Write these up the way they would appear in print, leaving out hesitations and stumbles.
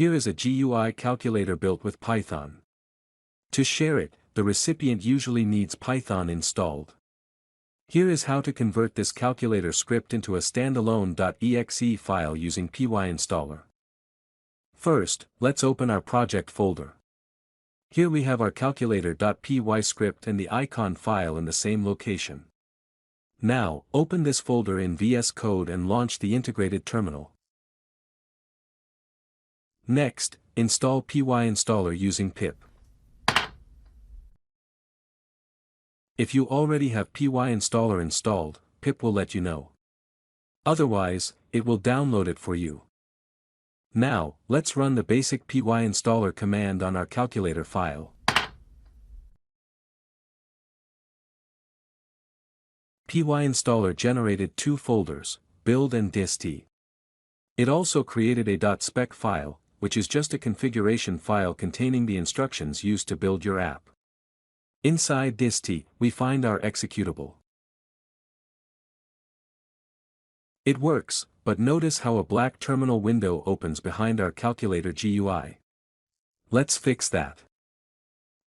Here is a GUI calculator built with Python. To share it, the recipient usually needs Python installed. Here is how to convert this calculator script into a standalone.exe file using PyInstaller. First, let's open our project folder. Here we have our calculator.py script and the icon file in the same location. Now, open this folder in VS Code and launch the integrated terminal. Next, install PyInstaller using pip. If you already have PyInstaller installed, pip will let you know. Otherwise, it will download it for you. Now, let's run the basic PyInstaller command on our calculator file. PyInstaller generated two folders, build and dist. It also created a .spec file, which is just a configuration file containing the instructions used to build your app. Inside dist, we find our executable. It works, but notice how a black terminal window opens behind our calculator GUI. Let's fix that.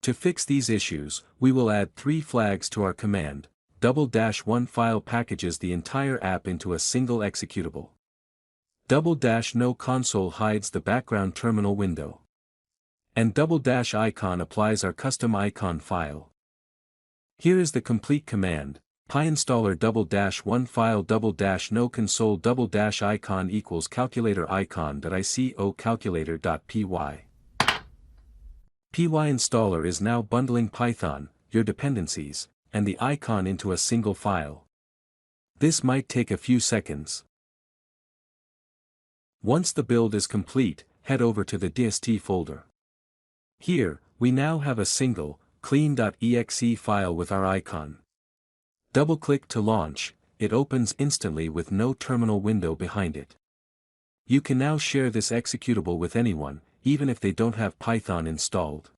To fix these issues, we will add 3 flags to our command. --onefile packages the entire app into a single executable. --noconsole hides the background terminal window. And --icon applies our custom icon file. Here is the complete command: PyInstaller --onefile --noconsole --icon equals calculatoricon.ico calculator.py. PyInstaller is now bundling Python, your dependencies, and the icon into a single file. This might take a few seconds. Once the build is complete, head over to the dist folder. Here, we now have a single, clean.exe file with our icon. Double-click to launch, it opens instantly with no terminal window behind it. You can now share this executable with anyone, even if they don't have Python installed.